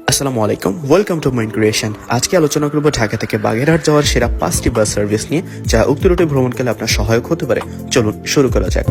আসসালামু আলাইকুম, welcome to mind creation. আজকে আলোচনা করব ঢাকা থেকে বাগেরহাট যাওয়ার সেরা 5টি বাস সার্ভিস নিয়ে, যা উক্ত রুটে ভ্রমণকালে আপনার সহায়ক হতে পারে। চলুন শুরু করা যাক।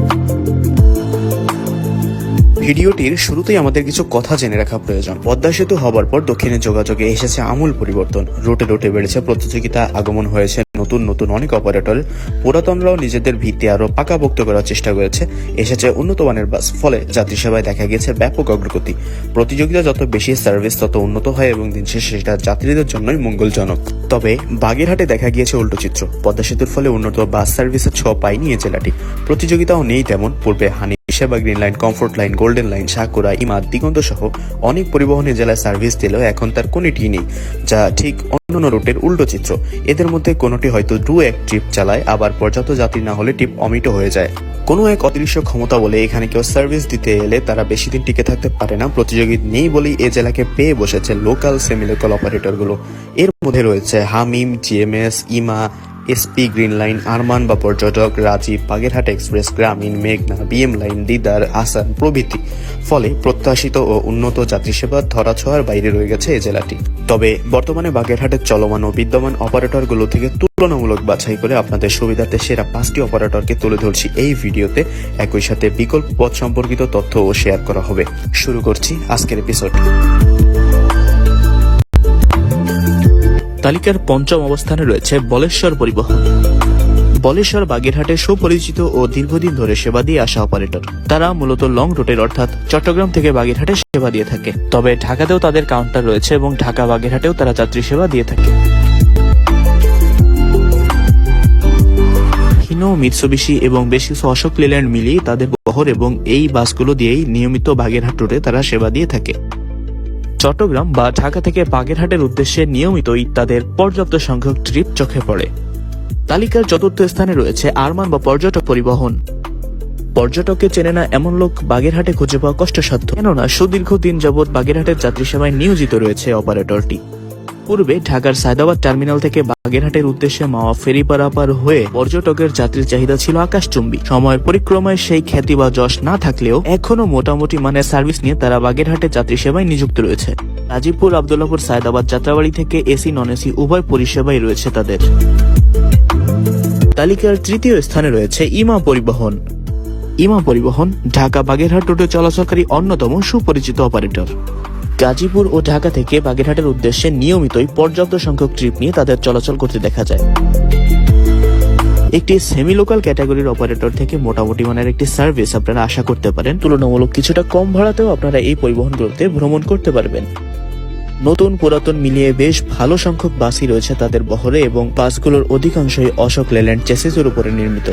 ভিডিওটির শুরুতেই আমাদের কিছু কথা জেনে রাখা প্রয়োজন। পদ্মা সেতু হবার পর দক্ষিণে যোগাযোগে এসেছে আমূল পরিবর্তন। রুটে রুটে বেড়েছে প্রতিযোগিতা, আগমন হয়েছে নতুন নতুন অনেক অপারেটর। পুরাতনরাও নিজেদের ভিত্তি আরো পাকাপোক্ত করার চেষ্টা করেছে। এসেছে উন্নত মানের বাস, ফলে যাত্রী সেবায় দেখা গেছে ব্যাপক অগ্রগতি। প্রতিযোগিতা যত বেশি, সার্ভিস তত উন্নত হয় এবং দিন শেষে সেটা যাত্রীদের জন্যই মঙ্গলজনক। তবে বাগেরহাটে দেখা গিয়েছে উল্টো চিত্র। পদ্মা সেতুর ফলে উন্নত বাস সার্ভিসের ছোঁয়া পায়নি এ জেলাটি। প্রতিযোগিতাও নেই তেমন। পূর্বে হানি সেবা, Green Line, Comfort Line, Golden Line, Sakura, Emad, Diganta সহ অনেক পরিবহনের জেলায় সার্ভিস দিলেও এখন তার কোনটি নেই, যা ঠিক অন্যান্য রুটের উল্টো চিত্র। এদের মধ্যে কোনোটি হয়তো এক ট্রিপ চালায়, আবার পর্যাপ্ত যাত্রী না হলে ট্রিপ অমিটো হয়ে যায়। কোনো এক অদৃশ্য ক্ষমতা বলে এখানে কেউ সার্ভিস দিতে এলে তারা বেশি দিন টিকে থাকতে পারে না। প্রতিযোগী নেই বলেই এ জেলাকে পেয়ে বসেছে লোকাল সেমি লোকাল অপারেটরগুলো। এর মধ্যে রয়েছে হামিম, জিএমএস, ইমা, এসপি, গ্রিন লাইন, আরমান বা পর্যটক, রাজীব, বাগেরহাট এক্সপ্রেস, গ্রামীণ, মেঘনা, বিএম লাইন, দিদার, আসান প্রভৃতি। ফলে প্রত্যাশিত ও উন্নত যাত্রী সেবা ধরাছোঁয়ার বাইরে রয়ে গেছে এই জেলাটি। তবে বর্তমানে বাগেরহাটের চলমান ও বিদ্যমান অপারেটরগুলো থেকে তুলনামূলক বাছাই করে আপনাদের সুবিধার্থে সেরা 5টি অপারেটরকে তুলে ধরছি এই ভিডিওতে। একই সাথে বিকল্প পথ সম্পর্কিত তথ্যও শেয়ার করা হবে। শুরু করছি আজকের এপিসোড। তালিকার পঞ্চম অবস্থানে রয়েছে বলেশ্বর পরিবহন। বলেশ্বর বাগেরহাটের সুপরিচিত ও দীর্ঘদিন ধরে সেবা দিয়ে আসা অপারেটর। তারা মূলত লং রুটের অর্থাৎ চট্টগ্রাম থেকে বাগেরহাটে সেবা দিয়ে থাকে। তবে ঢাকাতেও তাদের কাউন্টার রয়েছে এবং ঢাকা বাগেরহাটেও তারা যাত্রী সেবা দিয়ে থাকে। হিনো, মিৎসুবিশি এবং বেশ কিছু অশোক লেল্যান্ড মিলিয়ে তাদের বহর এবং এই বাসগুলো দিয়েই নিয়মিত বাগেরহাট রুটে তারা সেবা দিয়ে থাকে। চট্টগ্রাম বা ঢাকা থেকে বাগেরহাটের উদ্দেশ্যে নিয়মিতই তাদের পর্যাপ্ত সংখ্যক ট্রিপ চোখে পড়ে। তালিকার চতুর্থ স্থানে রয়েছে আরমান বা পর্যটক পরিবহন। পর্যটককে চেনে না এমন লোক বাগেরহাটে খুঁজে পাওয়া কষ্টসাধ্য, কেননা সুদীর্ঘ দিন যাবৎ বাগেরহাটের যাত্রী সেবায় নিয়োজিত রয়েছে অপারেটরটি। পূর্বে ঢাকার সায়দাবাদ টার্মিনাল থেকে বাগেরহাটের উদ্দেশ্যে মাওয়া ফেরি পারাপার হয়ে পর্যটকের যাত্রীর চাহিদা ছিল আকাশচুম্বী। সময়ের পরিক্রমায় সেই খ্যাতি বা যশ না থাকলেও এখনো মোটামুটি মানের সার্ভিস নিয়ে তারা বাগেরহাটের যাত্রী সেবায় নিযুক্ত রয়েছে। গাজীপুর, আব্দুল্লাহপুর, সায়দাবাদ যাত্রাবাড়ি থেকে এসি নন এসি উভয় পরিষেবাই রয়েছে তাদের। তালিকার তৃতীয় স্থানে রয়েছে ইমা পরিবহন। ইমা পরিবহন ঢাকা বাগেরহাট রুটে চলাচলকারী অন্যতম সুপরিচিত অপারেটর। গাজীপুর ও ঢাকা থেকে বাগেরহাটের উদ্দেশ্যে নিয়মিতই পর্যাপ্ত সংখ্যক ট্রিপ নিয়ে তাদের চলাচল করতে দেখা যায়। একটি সেমি লোকাল ক্যাটাগরির অপারেটর থেকে মোটামুটি মানের একটি সার্ভিস আপনারা আশা করতে পারেন। তুলনামূলক কিছুটা কম ভাড়াতেও আপনারা এই পরিবহনগুলোতে ভ্রমণ করতে পারবেন। নতুন পুরাতন মিলিয়ে বেশ ভালো সংখ্যক বাসই রয়েছে তাদের বহরে এবং বাসগুলোর অধিকাংশই অশোক লেল্যান্ড চেসিসের উপরে নির্মিত।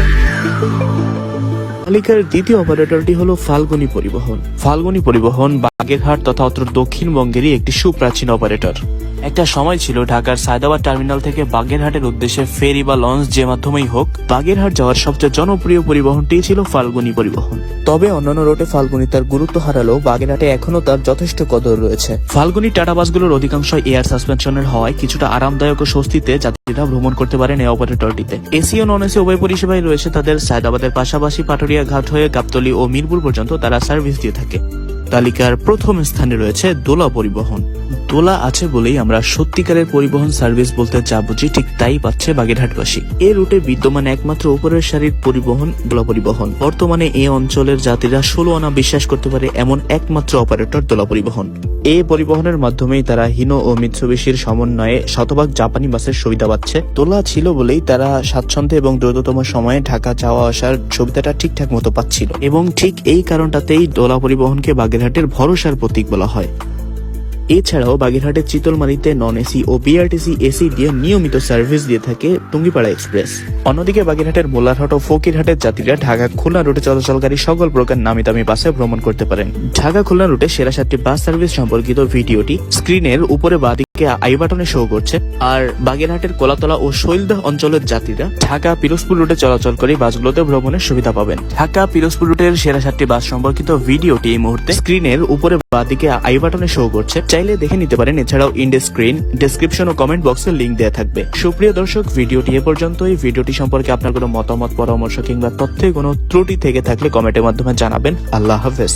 তালিকার দ্বিতীয় অপারেটরটি হলো ফাল্গুনী পরিবহন। ফাল্গুনী পরিবহন বাগেরহাট তথা অত্র দক্ষিণবঙ্গেরই একটি সুপ্রাচীন অপারেটর। একটা সময় ছিল ঢাকার সায়দাবাদ টার্মিনাল থেকে বাগেরহাটের উদ্দেশ্যে ফেরি বা লঞ্চ যে মাধ্যমেই হোক, বাগেরহাট যাওয়ার সবচেয়ে জনপ্রিয় পরিবহনটি ছিল ফাল্গুনী পরিবহন। তবে অন্যান্য রুটে ফাল্গুনী তার গুরুত্ব হারালেও বাগেরহাটে এখনো তার যথেষ্ট কদর রয়েছে। ফাল্গুনী টাটা বাসগুলোর অধিকাংশ এয়ার সাসপেনশনের হওয়ায় কিছুটা আরামদায়ক ও স্বস্তিতে যাত্রীরা ভ্রমণ করতে পারেন এই অপারেটরটিতে। এসি ও নন এসি উভয় পরিষেবাই রয়েছে তাদের। সায়দাবাদের পাশাপাশি পাটুরিয়া ঘাট হয়ে গাবতলী ও মিরপুর পর্যন্ত তারা সার্ভিস দিয়ে থাকে। তালিকার প্রথম স্থানে রয়েছে দোলা পরিবহন। দোলা আছে বলেই আমরা সত্যিকারের পরিবহন সার্ভিস বলতে যা বুঝি ঠিক তাই পাচ্ছে বাগেরহাটবাসী। এই রুটে বিদ্যমান একমাত্র উপরের সারির পরিবহন দোলা পরিবহন। বর্তমানে এই অঞ্চলের যাত্রীরা 16 আনা বিশ্বাস করতে পারে এমন একমাত্র অপারেটর দোলা পরিবহন। এই পরিবহনের মাধ্যমেই তারা হিনো ও মিৎসুবিশির সমন্বয়ে শতভাগ জাপানি বাসের সুবিধা পাচ্ছে। দোলা ছিল বলেই তারা স্বাচ্ছন্দ্যে এবং দ্রুততম সময়ে ঢাকা যাওয়া আসার সুবিধাটা ঠিকঠাক মতো পাচ্ছিল এবং ঠিক এই কারণটাতেই দোলা পরিবহনকে বাগেরহাটের ভরসার প্রতীক বলা হয়। এছাড়াও বাগেরহাটের চিতলমারীতে নন এসি ও বিআরটিসি এসি দিয়ে নিয়মিত সার্ভিস দিয়ে থাকে টুঙ্গিপাড়া এক্সপ্রেস। অন্যদিকে বাগেরহাটের মোল্লারহাট ও ফকিরহাটের যাত্রীরা ঢাকা খুলনা রুটে চলাচলকারী সকল প্রকার নামি দামি বাসে ভ্রমণ করতে পারেন। ঢাকা খুলনা রুটে সেরা 7টি বাস সার্ভিস সম্পর্কিত ভিডিওটি স্ক্রিনের উপরে বাঁদিকে আই বাটনে শো করছে। আর বাগেরহাটের কোলাতলা ও শৈলদহ অঞ্চলের যাত্রীরা ঢাকা পিরোজপুর রুটে চলাচলকারী বাসগুলোতে ভ্রমণের সুবিধা পাবেন। ঢাকা পিরোজপুর রুটের সেরা 7টি বাস সম্পর্কিত ভিডিওটি এই মুহূর্তে স্ক্রিনের উপরে বাঁদিকে আই বাটনে শো করছে, চাইলে দেখে নিতে পারেন। এছাড়াও ইন্ডে স্ক্রিন, ডেসক্রিপশন ও কমেন্ট বক্সে লিংক দেওয়া থাকবে। সুপ্রিয় দর্শক, ভিডিওটি এ পর্যন্তই। ভিডিওটি সম্পর্কে আপনার কোনো মতামত, পরামর্শ কিংবা তথ্যে কোনো ত্রুটি থেকে থাকলে কমেন্টের মাধ্যমে জানাবেন। আল্লাহ হাফেজ।